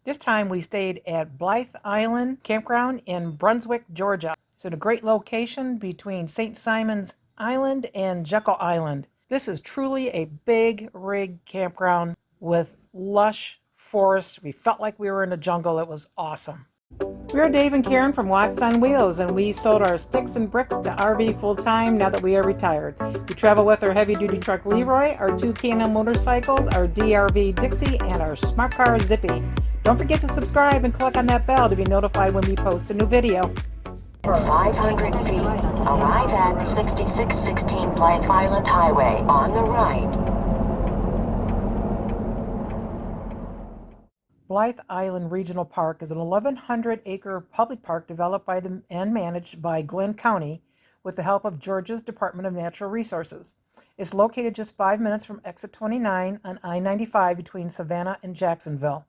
This time we stayed at Blythe Island Campground in Brunswick, Georgia. It's in a great location between St. Simon's Island and Jekyll Island. This is truly a big rig campground with lush forest. We felt like we were in a jungle. It was awesome. We're Dave and Karen from Watts on Wheels, and we sold our sticks and bricks to RV full-time now that we are retired. We travel with our heavy-duty truck Leroy, our 2 Can-Am motorcycles, our DRV Dixie, and our smart car Zippy. Don't forget to subscribe and click on that bell to be notified when we post a new video. For 500 feet, arrive at 6616 Blythe Island Highway on the right. Blythe Island Regional Park is an 1,100-acre public park developed by and managed by Glynn County with the help of Georgia's Department of Natural Resources. It's located just 5 minutes from exit 29 on I-95 between Savannah and Jacksonville.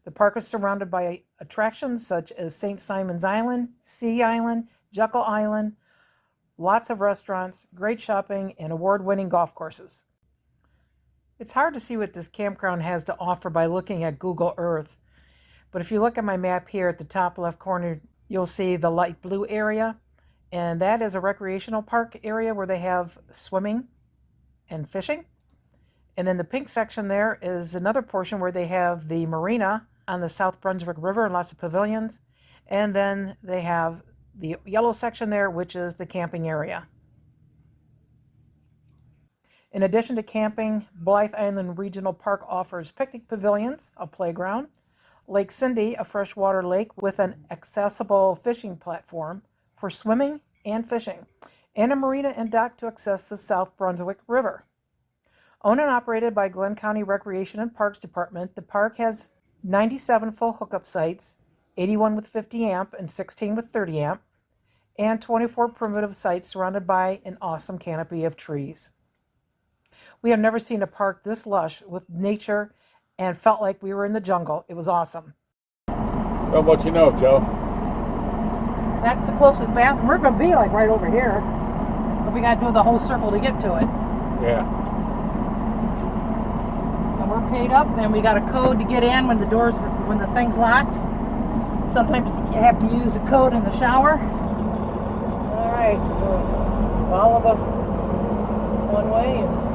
The park is surrounded by attractions such as St. Simon's Island, Sea Island, Jekyll Island, lots of restaurants, great shopping, and award-winning golf courses. It's hard to see what this campground has to offer by looking at Google Earth, but if you look at my map here at the top left corner, you'll see the light blue area, and that is a recreational park area where they have swimming and fishing. And then the pink section there is another portion where they have the marina on the South Brunswick River and lots of pavilions. And then they have the yellow section there, which is the camping area. In addition to camping, Blythe Island Regional Park offers picnic pavilions, a playground, Lake Cindy, a freshwater lake with an accessible fishing platform for swimming and fishing, and a marina and dock to access the South Brunswick River. Owned and operated by Glynn County Recreation and Parks Department, the park has 97 full hookup sites, 81 with 50 amp and 16 with 30 amp, and 24 primitive sites surrounded by an awesome canopy of trees. We have never seen a park this lush with nature and felt like we were in the jungle. It was awesome. Well, what you know, Joe? That's the closest bathroom. We're going to be like right over here, but we got to do the whole circle to get to it. Yeah. And we're paid up, and we got a code to get in when the thing's locked. Sometimes you have to use a code in the shower. All right, so follow the one way and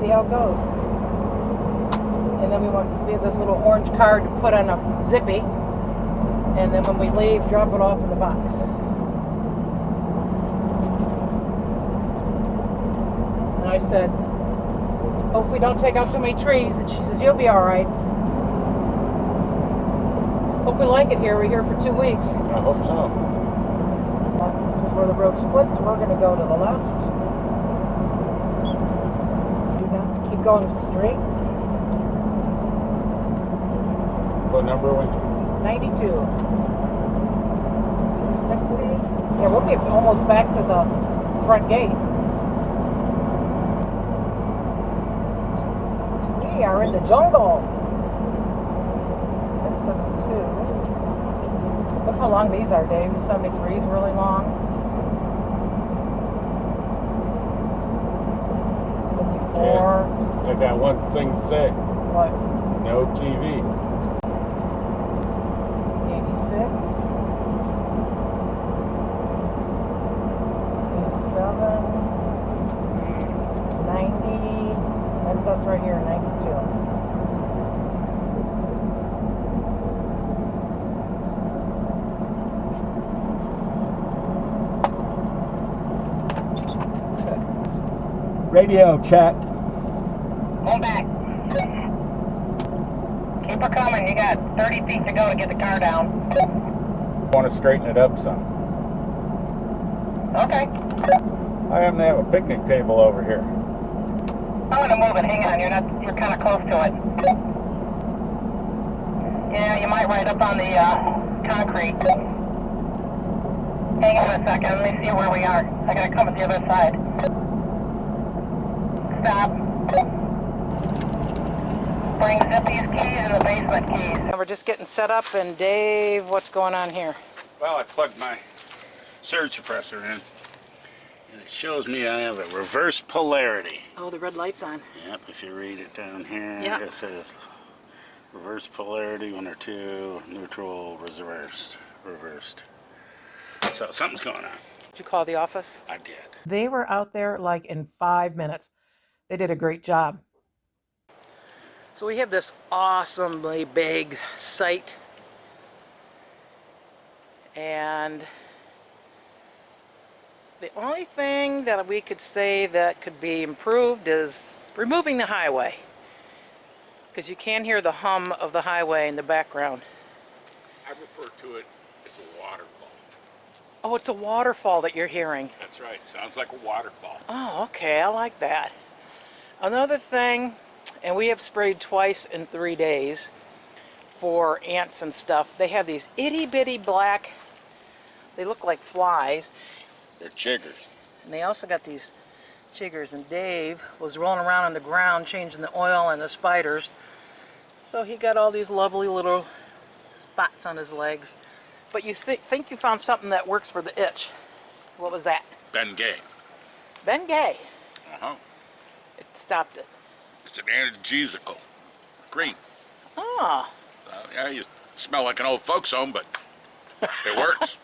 see how it goes. And then we have this little orange card to put on a Zippy, and then when we leave, drop it off in the box. And I said, hope we don't take out too many trees. And she says, you'll be all right. Hope we like it here. We're here for 2 weeks. I hope so. This is where the road splits. We're going to go to the left. Keep going straight. What number went you? 92. 60. Yeah, we'll be almost back to the front gate. We are in the jungle. That's 72. Look how long these are, Dave. 73 is really long. 74. Yeah. I got one thing to say. What? No TV. 86. 87. 90. That's us right here, 92. Radio check. Hold back. Keep her coming. You got 30 feet to go to get the car down. Want to straighten it up some. Okay. I happen to have a picnic table over here. I'm gonna move it. Hang on. You're kind of close to it. Yeah, you might ride up on the concrete. Hang on a second. Let me see where we are. I gotta come at the other side. Stop. Bring Zippy's keys and the basement keys. And we're just getting set up, and Dave, what's going on here? Well, I plugged my surge suppressor in, and it shows me I have a reverse polarity. Oh, the red light's on. Yep, if you read it down here, Yep. it says Reverse polarity, 1 or 2. Neutral, reversed. So something's going on. Did you call the office? I did. They were out there like in 5 minutes. They did a great job. So we have this awesomely big site, and the only thing that we could say that could be improved is removing the highway, because you can hear the hum of the highway in the background. I refer to it as a waterfall. Oh, it's a waterfall that you're hearing. That's right. Sounds like a waterfall. Oh, okay, I like that. Another thing, and we have sprayed twice in 3 days for ants and stuff. They have these itty bitty black, they look like flies. They're chiggers. And they also got these chiggers, and Dave was rolling around on the ground changing the oil and the spiders. So he got all these lovely little spots on his legs. But you think you found something that works for the itch. What was that? Bengay. Bengay. Uh-huh. It stopped it. It's an analgesical. Green. Ah. Yeah, you smell like an old folks home, but it works.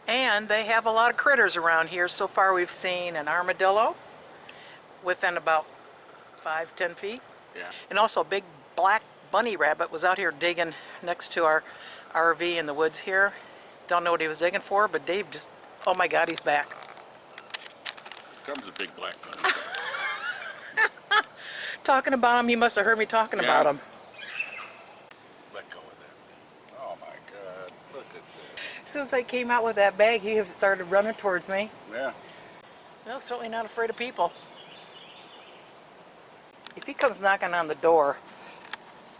And they have a lot of critters around here. So far we've seen an armadillo within about 5-10 feet. Yeah. And also a big black bunny rabbit was out here digging next to our RV in the woods here. Don't know what he was digging for, but Dave just, oh my God, he's back. Comes a big black bunny. Talking about him, he must have heard me talking about him. Let go of that. Oh my God, look at this. As soon as I came out with that bag, he started running towards me. Yeah. Well, certainly not afraid of people. If he comes knocking on the door,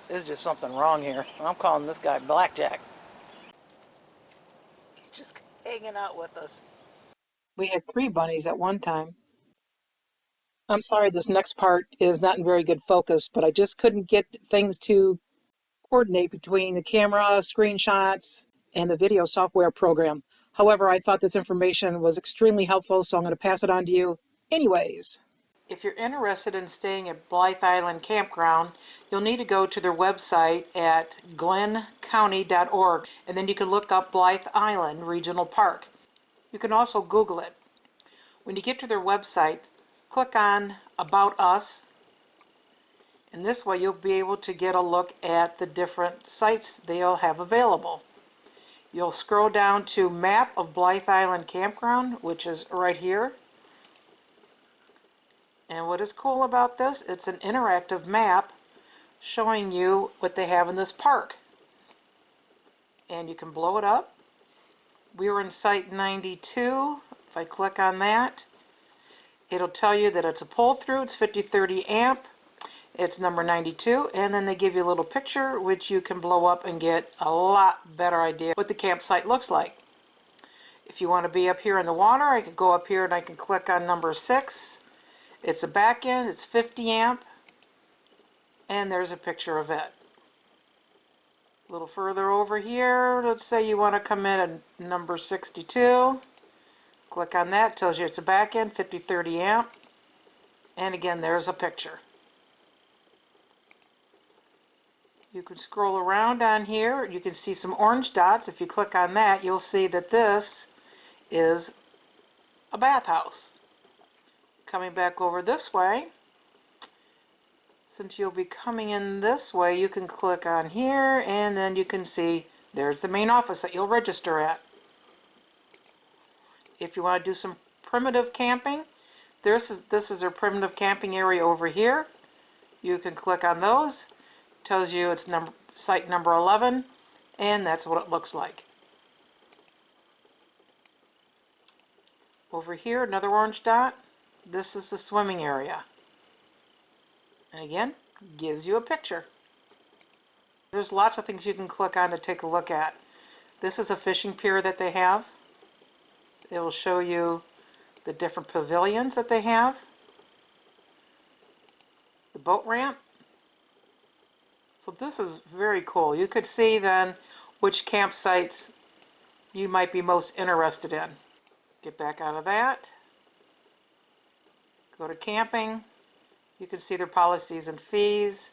there's just something wrong here. I'm calling this guy Blackjack. Just hanging out with us. We had 3 bunnies at one time. I'm sorry this next part is not in very good focus, but I just couldn't get things to coordinate between the camera, screenshots, and the video software program. However, I thought this information was extremely helpful, so I'm going to pass it on to you anyways. If you're interested in staying at Blythe Island Campground, you'll need to go to their website at glyncounty.org, and then you can look up Blythe Island Regional Park. You can also Google it. When you get to their website, click on About Us, and this way you'll be able to get a look at the different sites they'll have available. You'll scroll down to Map of Blythe Island Campground, which is right here. And what is cool about this, it's an interactive map showing you what they have in this park. And you can blow it up. We were in site 92. If I click on that, it'll tell you that it's a pull-through, it's 50-30 amp, it's number 92, and then they give you a little picture which you can blow up and get a lot better idea what the campsite looks like. If you want to be up here in the water, I can go up here and I can click on number 6. It's a back end, it's 50 amp, and there's a picture of it. A little further over here, let's say you want to come in at number 62. Click on that, tells you it's a back end, 50-30 amp, and again there's a picture. You can scroll around on here, you can see some orange dots. If you click on that, you'll see that this is a bathhouse. Coming back over this way, since you'll be coming in this way, you can click on here and then you can see there's the main office that you'll register at. If you want to do some primitive camping, this is our primitive camping area over here. You can click on those. It tells you it's site number 11, and that's what it looks like. Over here, another orange dot. This is the swimming area. And again, gives you a picture. There's lots of things you can click on to take a look at. This is a fishing pier that they have. It will show you the different pavilions that they have. The boat ramp. So this is very cool. You could see then which campsites you might be most interested in. Get back out of that. Go to camping. You can see their policies and fees.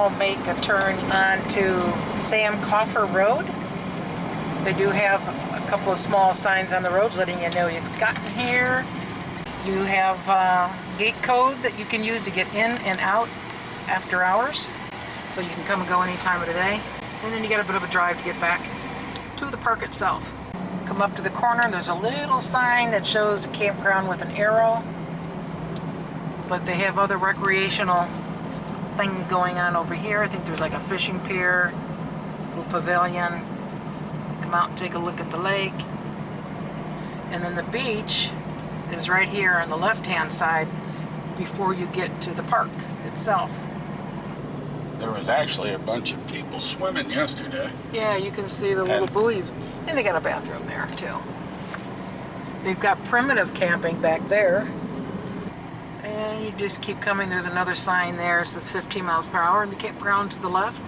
you'll make a turn onto Sam Coffer Road. They do have a couple of small signs on the roads letting you know you've gotten here. You have a gate code that you can use to get in and out after hours. So you can come and go any time of the day. And then you got a bit of a drive to get back to the park itself. Come up to the corner, there's a little sign that shows the campground with an arrow. But they have other recreational thing going on over here. I think there's like a fishing pier, little pavilion. Come out and take a look at the lake. And then the beach is right here on the left-hand side before you get to the park itself. There was actually a bunch of people swimming yesterday. Yeah, you can see the little buoys. And they got a bathroom there too. They've got primitive camping back there. And you just keep coming. There's another sign there. It says 15 miles per hour in the campground to the left.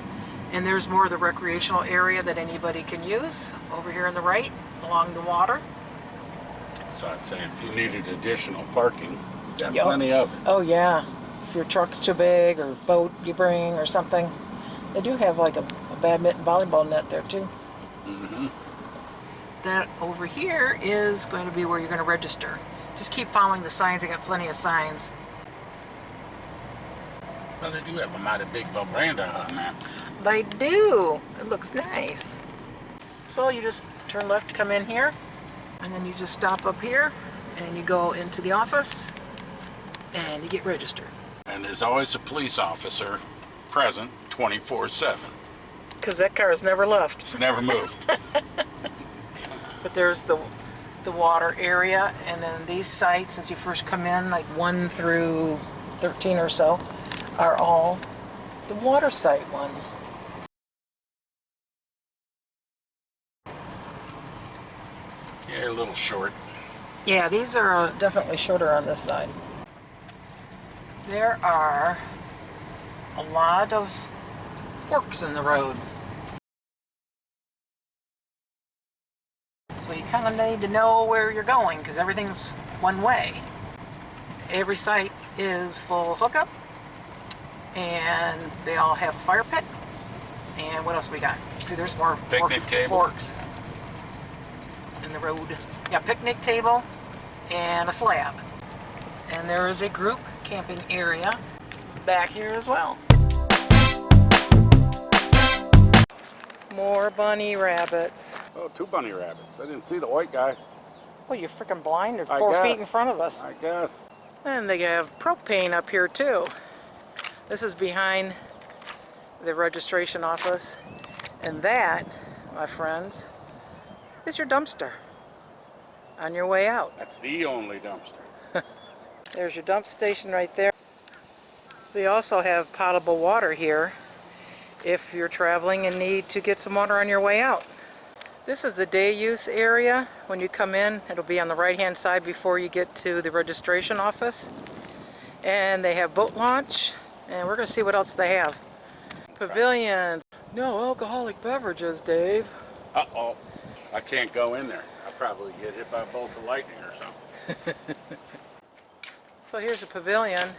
And there's more of the recreational area that anybody can use over here on the right along the water. So I'd say if you needed additional parking, got Yup. plenty of it. Oh yeah. If your truck's too big or boat you bring or something. They do have like a badminton volleyball net there too. Mm-hmm. That over here is going to be where you're going to register. Just keep following the signs. They got plenty of signs. Well, they do have a mighty big veranda on that. They do. It looks nice. So you just turn left to come in here, and then you just stop up here, and you go into the office, and you get registered. And there's always a police officer present 24/7. Because that car has never left. It's never moved. But there's the water area, and then these sites, as you first come in, like 1 through 13 or so, are all the water site ones. Yeah, you're a little short. Yeah, these are definitely shorter on this side. There are a lot of forks in the road. So you kind of need to know where you're going because everything's one way. Every site is full hookup, and they all have a fire pit. And what else we got? See, there's more Picnic table. forks in the road. Yeah, picnic table and a slab. And there is a group camping area back here as well. More bunny rabbits. Oh, 2 bunny rabbits. I didn't see the white guy. Oh, you're freaking blind. They're I 4 guess. feet in front of us. I guess. And they have propane up here too. This is behind the registration office. And that, my friends, is your dumpster on your way out. That's the only dumpster. There's your dump station right there. We also have potable water here if you're traveling and need to get some water on your way out. This is the day use area. When you come in, it'll be on the right hand side before you get to the registration office. And they have boat launch, and we're going to see what else they have. Pavilions. No alcoholic beverages, Dave. Uh-oh. I can't go in there. I'll probably get hit by a bolt of lightning or something. So here's a pavilion.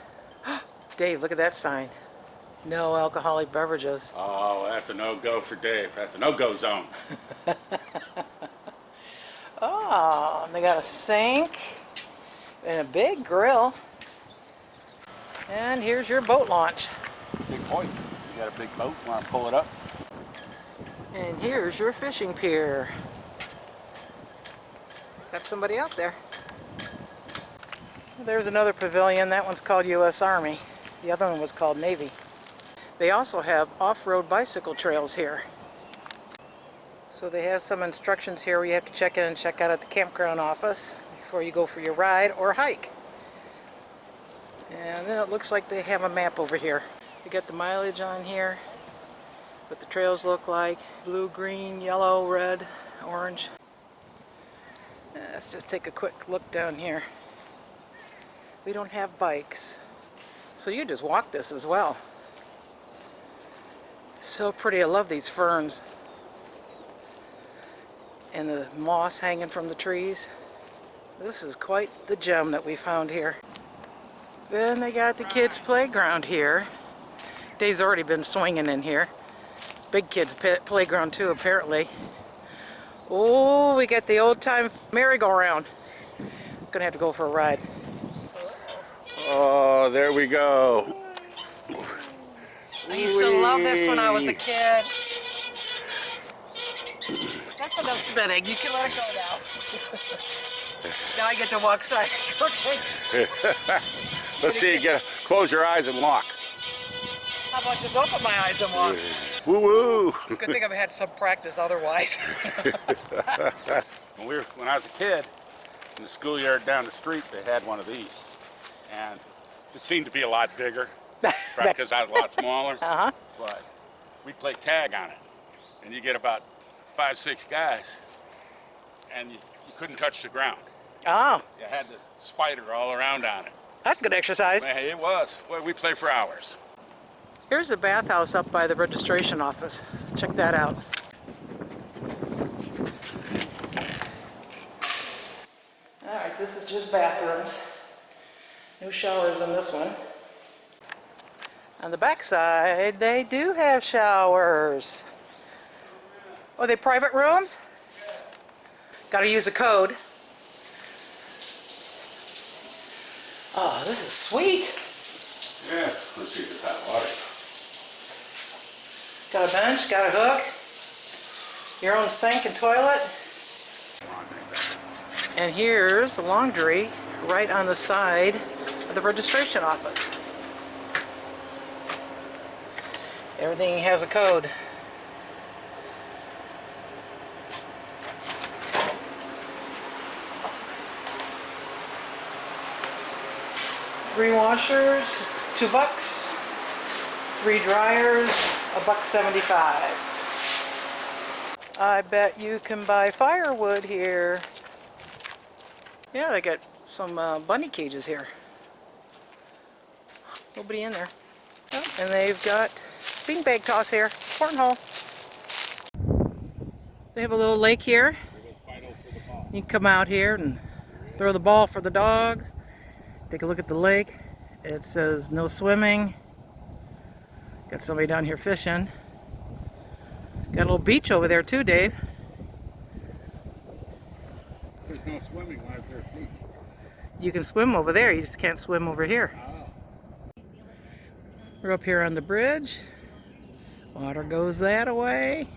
Dave, look at that sign. No alcoholic beverages. Oh, that's a no-go for Dave. That's a no-go zone. Oh, and they got a sink and a big grill. And here's your boat launch. Big hoist. You got a big boat, want to pull it up? And here's your fishing pier. Got somebody out there. There's another pavilion. That one's called U.S. Army. The other one was called Navy. They also have off-road bicycle trails here. So they have some instructions here where you have to check in and check out at the campground office before you go for your ride or hike. And then it looks like they have a map over here. You got the mileage on here, what the trails look like, blue, green, yellow, red, orange. Let's just take a quick look down here. We don't have bikes, so you just walk this as well. So pretty. I love these ferns and the moss hanging from the trees. This is quite the gem that we found here. Then they got the kids' playground here. Dave's already been swinging in here. Big kids' playground too, apparently. Oh, we got the old-time merry-go-round. Gonna have to go for a ride. Oh, there we go. I used to love this when I was a kid. That's enough spinning. You can let it go now. Now I get to walk side. Okay. Let's see, close your eyes and walk. How about just open my eyes and walk? Woo-woo. Good thing I've had some practice otherwise. When I was a kid, in the schoolyard down the street, they had one of these. And it seemed to be a lot bigger, because I was a lot smaller. Uh-huh. But we played tag on it. And you get about 5, 6 guys, and you couldn't touch the ground. Oh, You had the spider all around on it. that's good exercise. Man, it was. Well, we played for hours. Here's the bathhouse up by the registration office. Let's check that out. Alright, this is just bathrooms. No showers in this one. On the back side, they do have showers. Oh, they private rooms? Gotta use a code. Oh, this is sweet. Yeah, let's see if it's hot water. Got a bench, got a hook, your own sink and toilet. And here's the laundry right on the side of the registration office. Everything has a code. Three washers, $2. 3 dryers, $1.75. I bet you can buy firewood here. Yeah, they got some bunny cages here. Nobody in there. Oh, and they've got beanbag toss here, cornhole. They have a little lake here. You can come out here and throw the ball for the dogs. Take a look at the lake. It says no swimming. Got somebody down here fishing. Got a little beach over there too, Dave. There's no swimming. Why is there a beach? You can swim over there, you just can't swim over here. Oh. We're up here on the bridge. Water goes that way.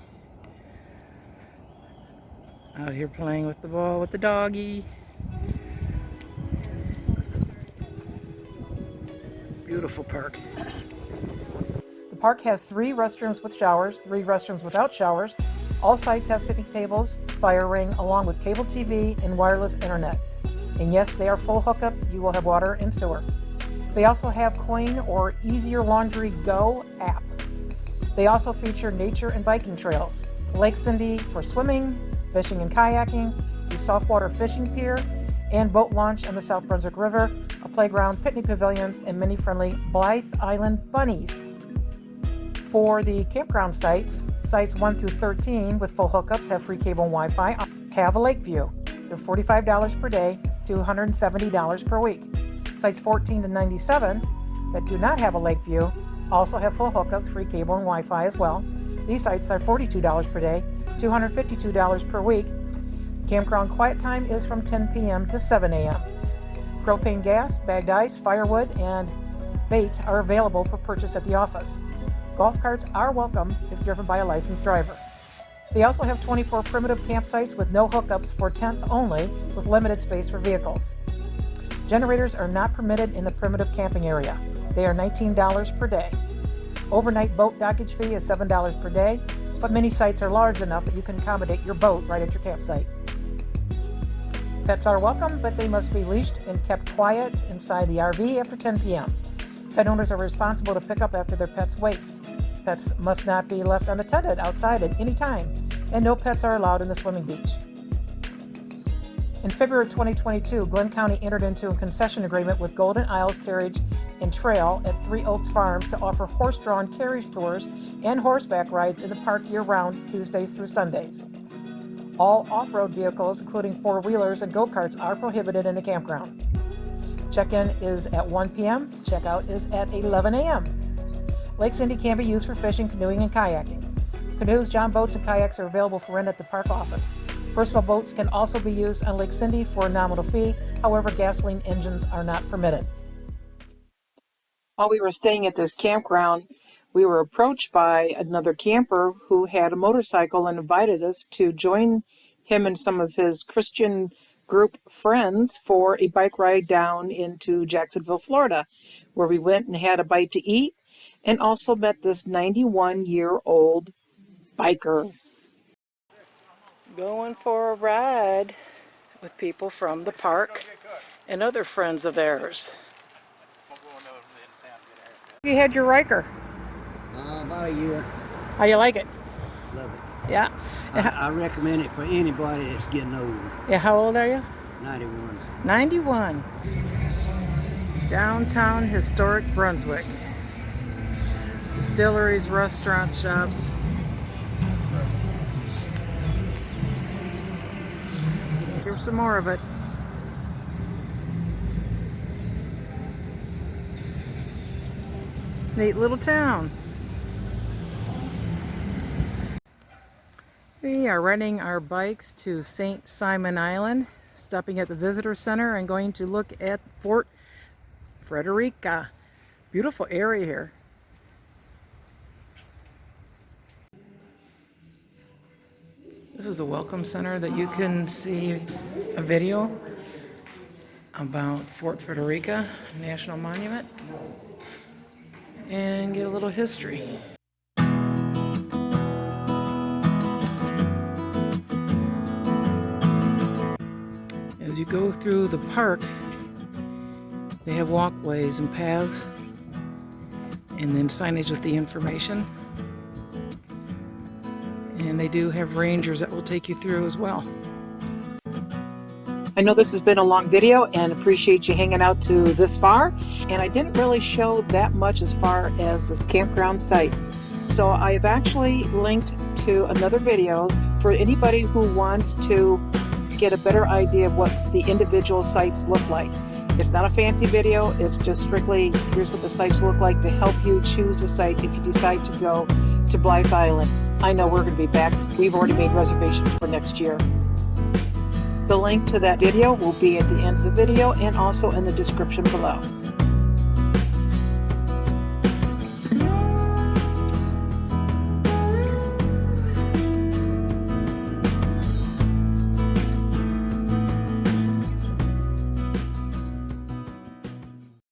Out here playing with the ball with the doggy. Beautiful park. The park has 3 restrooms with showers, 3 restrooms without showers. All sites have picnic tables, fire ring, along with cable TV and wireless internet. And yes, they are full hookup. You will have water and sewer. They also have Coin or Easier Laundry Go app. They also feature nature and biking trails, Lake Cindy for swimming, fishing and kayaking, a saltwater fishing pier, and boat launch on the South Brunswick River, a playground, picnic pavilions, and mini-friendly Blythe Island bunnies. For the campground sites 1 through 13 with full hookups have free cable and Wi-Fi, have a lake view. They're $45 per day, $270 per week. Sites 14 to 97 that do not have a lake view also have full hookups, free cable and Wi-Fi as well. These sites are $42 per day, $252 per week. Campground quiet time is from 10 p.m. to 7 a.m. Propane gas, bagged ice, firewood, and bait are available for purchase at the office. Golf carts are welcome if driven by a licensed driver. They also have 24 primitive campsites with no hookups for tents only, with limited space for vehicles. Generators are not permitted in the primitive camping area. They are $19 per day. Overnight boat dockage fee is $7 per day, but many sites are large enough that you can accommodate your boat right at your campsite. Pets are welcome, but they must be leashed and kept quiet inside the RV after 10 p.m. Pet owners are responsible to pick up after their pet's waste. Pets must not be left unattended outside at any time, and no pets are allowed in the swimming beach. In February 2022, Glynn County entered into a concession agreement with Golden Isles Carriage and Trail at Three Oaks Farms to offer horse-drawn carriage tours and horseback rides in the park year-round, Tuesdays through Sundays. All off-road vehicles, including four-wheelers and go-karts, are prohibited in the campground. Check-in is at 1 p.m., check-out is at 11 a.m. Lake Cindy can be used for fishing, canoeing, and kayaking. Canoes, john boats, and kayaks are available for rent at the park office. Personal boats can also be used on Lake Cindy for a nominal fee. However, gasoline engines are not permitted. While we were staying at this campground, we were approached by another camper who had a motorcycle and invited us to join him and some of his Christian group friends for a bike ride down into Jacksonville, Florida, where we went and had a bite to eat and also met this 91-year-old biker. Going for a ride with people from the park and other friends of theirs. You had your Riker. About a year. How you like it? Love it. Yeah. I recommend it for anybody that's getting old. Yeah, how old are you? 91. 91. Downtown historic Brunswick. Distilleries, restaurants, shops. Here's some more of it. Neat little town. We are riding our bikes to St. Simon Island, stopping at the visitor center and going to look at Fort Frederica. Beautiful area here. This is a welcome center that you can see a video about Fort Frederica National Monument and get a little history. As you go through the park, they have walkways and paths and then signage with the information. And they do have rangers that will take you through as well. I know this has been a long video and appreciate you hanging out to this far. And I didn't really show that much as far as the campground sites. So I've actually linked to another video for anybody who wants to get a better idea of what the individual sites look like. It's not a fancy video, it's just strictly here's what the sites look like to help you choose a site if you decide to go to Blythe Island. I know we're going to be back. We've already made reservations for next year. The link to that video will be at the end of the video and also in the description below.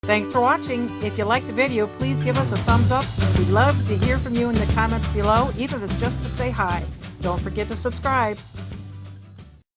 Thanks for watching. If you liked the video, please give us a thumbs up. We'd love to hear from you in the comments below, even if it's just to say hi. Don't forget to subscribe.